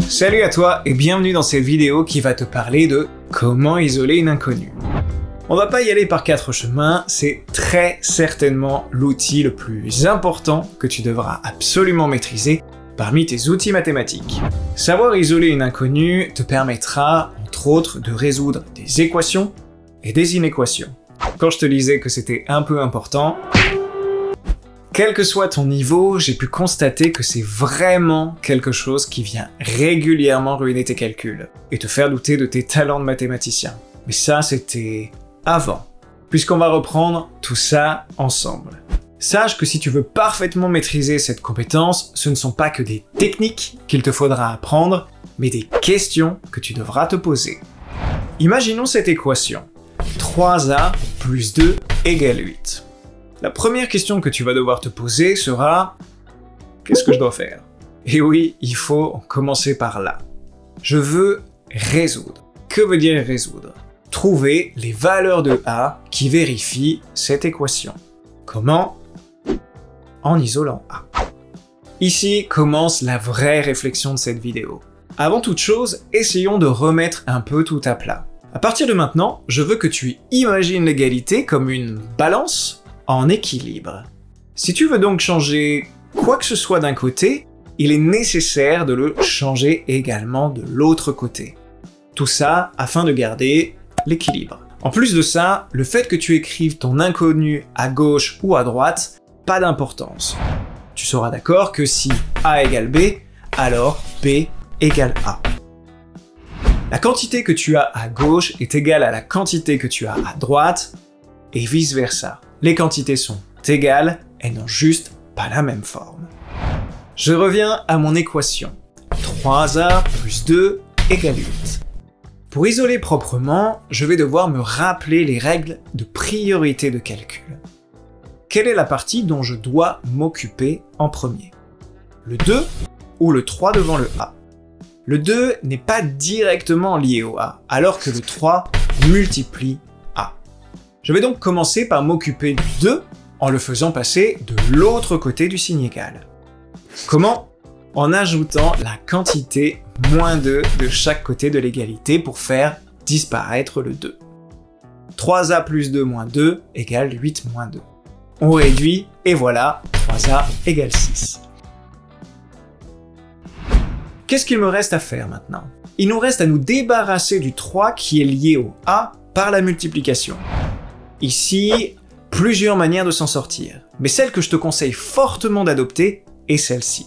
Salut à toi et bienvenue dans cette vidéo qui va te parler de comment isoler une inconnue. On va pas y aller par 4 chemins, c'est très certainement l'outil le plus important que tu devras absolument maîtriser parmi tes outils mathématiques. Savoir isoler une inconnue te permettra, entre autres, de résoudre des équations et des inéquations. Quand je te disais que c'était un peu important, quel que soit ton niveau, j'ai pu constater que c'est vraiment quelque chose qui vient régulièrement ruiner tes calculs et te faire douter de tes talents de mathématicien. Mais ça, c'était avant, puisqu'on va reprendre tout ça ensemble. Sache que si tu veux parfaitement maîtriser cette compétence, ce ne sont pas que des techniques qu'il te faudra apprendre, mais des questions que tu devras te poser. Imaginons cette équation. 3a plus 2 égale 8. La première question que tu vas devoir te poser sera « Qu'est-ce que je dois faire ?» Et oui, il faut commencer par là. Je veux résoudre. Que veut dire résoudre? Trouver les valeurs de a qui vérifient cette équation. Comment? En isolant a. Ici commence la vraie réflexion de cette vidéo. Avant toute chose, essayons de remettre un peu tout à plat. À partir de maintenant, je veux que tu imagines l'égalité comme une balance en équilibre. Si tu veux donc changer quoi que ce soit d'un côté, il est nécessaire de le changer également de l'autre côté. Tout ça afin de garder l'équilibre. En plus de ça, le fait que tu écrives ton inconnu à gauche ou à droite, pas d'importance. Tu seras d'accord que si A égale B, alors B égale A. La quantité que tu as à gauche est égale à la quantité que tu as à droite, et vice-versa. Les quantités sont égales, elles n'ont juste pas la même forme. Je reviens à mon équation. 3a plus 2 égale 8. Pour isoler proprement, je vais devoir me rappeler les règles de priorité de calcul. Quelle est la partie dont je dois m'occuper en premier? Le 2 ou le 3 devant le a? Le 2 n'est pas directement lié au a, alors que le 3 multiplie a. Je vais donc commencer par m'occuper du 2 en le faisant passer de l'autre côté du signe égal. Comment? En ajoutant la quantité moins 2 de chaque côté de l'égalité pour faire disparaître le 2. 3a plus 2 moins 2 égale 8 moins 2. On réduit et voilà, 3a égale 6. Qu'est-ce qu'il me reste à faire maintenant? Il nous reste à nous débarrasser du 3 qui est lié au a par la multiplication. Ici, plusieurs manières de s'en sortir, mais celle que je te conseille fortement d'adopter est celle-ci.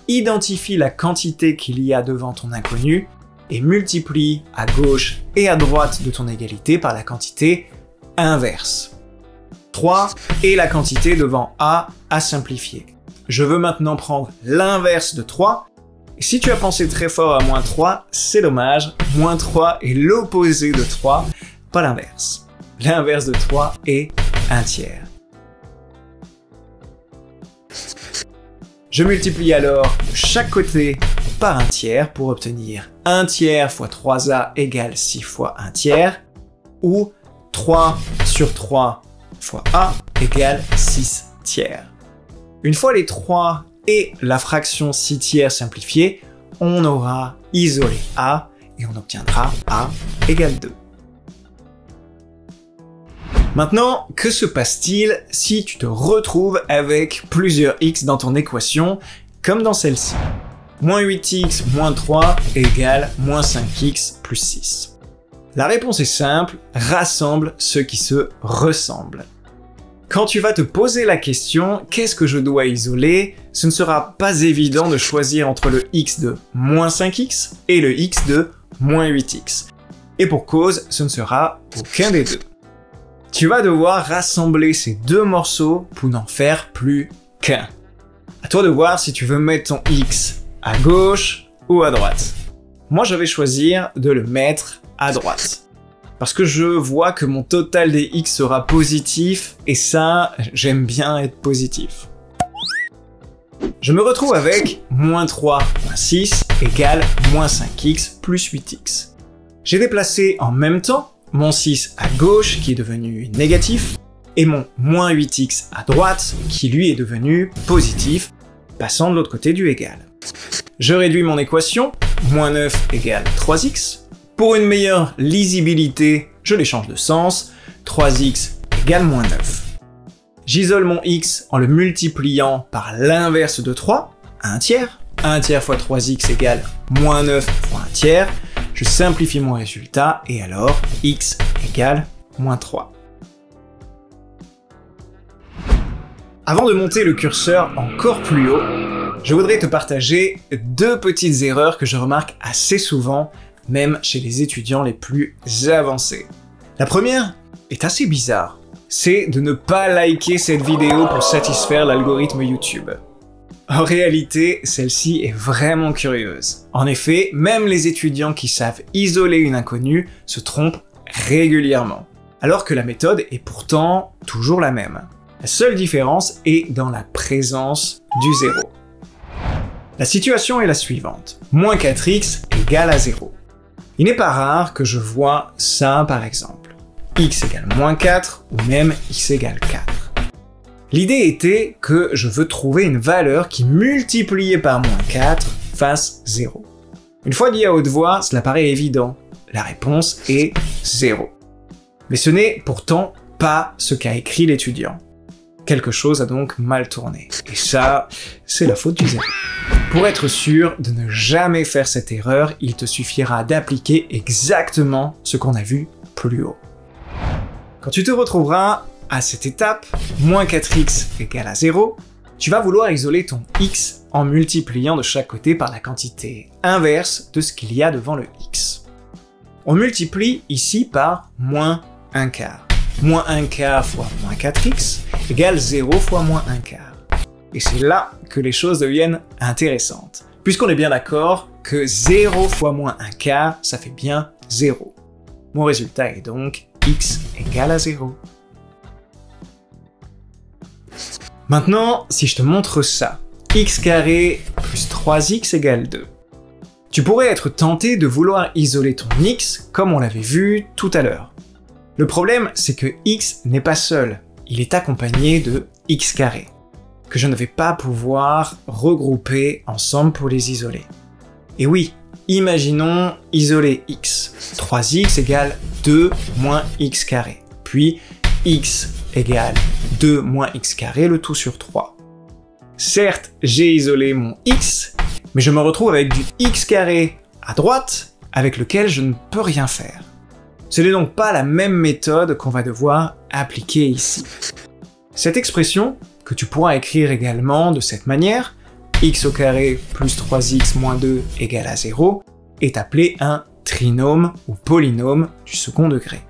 Identifie la quantité qu'il y a devant ton inconnu et multiplie à gauche et à droite de ton égalité par la quantité inverse. 3 est la quantité devant a à simplifier. Je veux maintenant prendre l'inverse de 3. Et si tu as pensé très fort à moins 3, c'est dommage. Moins 3 est l'opposé de 3, pas l'inverse. L'inverse de 3 est 1 tiers. Je multiplie alors de chaque côté par 1 tiers pour obtenir 1 tiers fois 3a égale 6 fois 1 tiers, ou 3 sur 3 fois a égale 6 tiers. Une fois les 3 et la fraction 6 tiers simplifiée, on aura isolé a et on obtiendra a égale 2. Maintenant, que se passe-t-il si tu te retrouves avec plusieurs x dans ton équation, comme dans celle-ci? Moins 8x moins 3 égale moins 5x plus 6. La réponse est simple, rassemble ceux qui se ressemblent. Quand tu vas te poser la question « Qu'est-ce que je dois isoler ?», ce ne sera pas évident de choisir entre le x de moins 5x et le x de moins 8x. Et pour cause, ce ne sera aucun des deux. Tu vas devoir rassembler ces deux morceaux pour n'en faire plus qu'un. À toi de voir si tu veux mettre ton x à gauche ou à droite. Moi, je vais choisir de le mettre à droite. Parce que je vois que mon total des x sera positif, et ça, j'aime bien être positif. Je me retrouve avec moins 3 moins 6 égale moins 5x plus 8x. J'ai déplacé en même temps mon 6 à gauche qui est devenu négatif, et mon moins 8x à droite qui lui est devenu positif, passant de l'autre côté du égal. Je réduis mon équation moins 9 égale 3x. Pour une meilleure lisibilité, je les change de sens. 3x égale moins 9. J'isole mon x en le multipliant par l'inverse de 3, 1 tiers. 1 tiers fois 3x égale moins 9 fois 1 tiers. Je simplifie mon résultat et alors x égale moins 3. Avant de monter le curseur encore plus haut, je voudrais te partager deux petites erreurs que je remarque assez souvent, même chez les étudiants les plus avancés. La première est assez bizarre, c'est de ne pas liker cette vidéo pour satisfaire l'algorithme YouTube. En réalité, celle-ci est vraiment curieuse. En effet, même les étudiants qui savent isoler une inconnue se trompent régulièrement, alors que la méthode est pourtant toujours la même. La seule différence est dans la présence du 0. La situation est la suivante. Moins 4x égale à 0. Il n'est pas rare que je vois ça par exemple. X égale moins 4 ou même x égale 4. L'idée était que je veux trouver une valeur qui multipliée par moins 4 fasse 0. Une fois dit à haute voix, cela paraît évident. La réponse est 0. Mais ce n'est pourtant pas ce qu'a écrit l'étudiant. Quelque chose a donc mal tourné. Et ça, c'est la faute du 0. Pour être sûr de ne jamais faire cette erreur, il te suffira d'appliquer exactement ce qu'on a vu plus haut. Quand tu te retrouveras à cette étape, moins 4x égale à 0, tu vas vouloir isoler ton x en multipliant de chaque côté par la quantité inverse de ce qu'il y a devant le x. On multiplie ici par moins 1 quart. Moins 1 quart fois moins 4x égale 0 fois moins 1 quart. Et c'est là que les choses deviennent intéressantes, puisqu'on est bien d'accord que 0 fois moins 1 quart, ça fait bien 0. Mon résultat est donc x égale à 0. Maintenant, si je te montre ça, x carré plus 3x égale 2. Tu pourrais être tenté de vouloir isoler ton x comme on l'avait vu tout à l'heure. Le problème, c'est que x n'est pas seul, il est accompagné de x carré, que je ne vais pas pouvoir regrouper ensemble pour les isoler. Et oui, imaginons isoler x. 3x égale 2 moins x carré, puis x égale 2 moins x carré, le tout sur 3. Certes, j'ai isolé mon x, mais je me retrouve avec du x carré à droite, avec lequel je ne peux rien faire. Ce n'est donc pas la même méthode qu'on va devoir appliquer ici. Cette expression, que tu pourras écrire également de cette manière, x au carré plus 3x moins 2 égale à 0, est appelée un trinôme ou polynôme du second degré.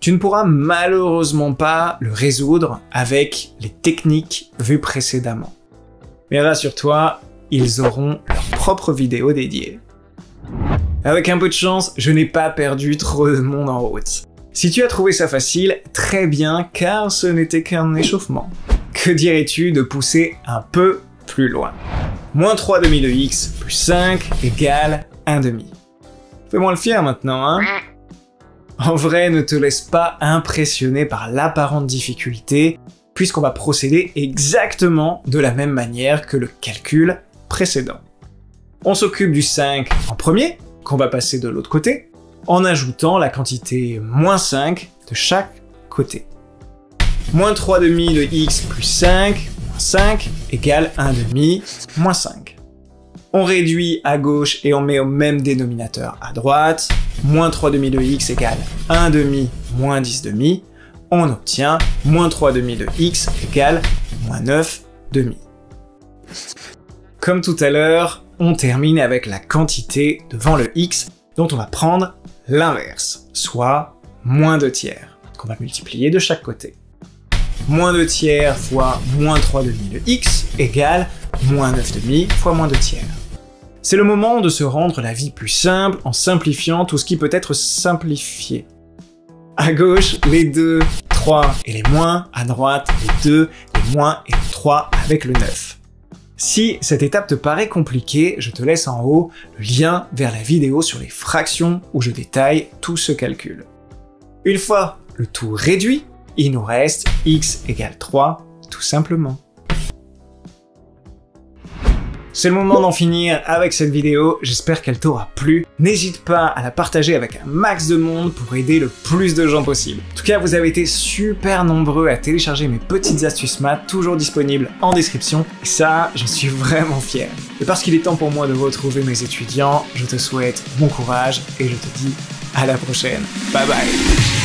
Tu ne pourras malheureusement pas le résoudre avec les techniques vues précédemment. Mais rassure-toi, ils auront leur propre vidéo dédiée. Avec un peu de chance, je n'ai pas perdu trop de monde en route. Si tu as trouvé ça facile, très bien, car ce n'était qu'un échauffement. Que dirais-tu de pousser un peu plus loin? Moins 3 demi de x plus 5 égale 1 demi. Fais-moi le fier maintenant, hein? En vrai, ne te laisse pas impressionner par l'apparente difficulté, puisqu'on va procéder exactement de la même manière que le calcul précédent. On s'occupe du 5 en premier, qu'on va passer de l'autre côté, en ajoutant la quantité moins 5 de chaque côté. Moins 3 demi de x plus 5, moins 5, égale 1 demi, moins 5. On réduit à gauche et on met au même dénominateur à droite. Moins 3 demi de x égale 1 demi, moins 10 demi. On obtient moins 3 demi de x égale moins 9 demi. Comme tout à l'heure, on termine avec la quantité devant le x dont on va prendre l'inverse, soit moins 2 tiers, qu'on va multiplier de chaque côté. Moins 2 tiers fois moins 3 demi de x égale moins 9 demi fois moins 2 tiers. C'est le moment de se rendre la vie plus simple en simplifiant tout ce qui peut être simplifié. À gauche, les 2, 3 et les moins, à droite, les 2, les moins et les 3 avec le 9. Si cette étape te paraît compliquée, je te laisse en haut le lien vers la vidéo sur les fractions où je détaille tout ce calcul. Une fois le tout réduit, il nous reste x égale 3, tout simplement. C'est le moment d'en finir avec cette vidéo, j'espère qu'elle t'aura plu. N'hésite pas à la partager avec un max de monde pour aider le plus de gens possible. En tout cas, vous avez été super nombreux à télécharger mes petites astuces maths, toujours disponibles en description, et ça, j'en suis vraiment fier. Et parce qu'il est temps pour moi de retrouver mes étudiants, je te souhaite bon courage et je te dis à la prochaine. Bye bye.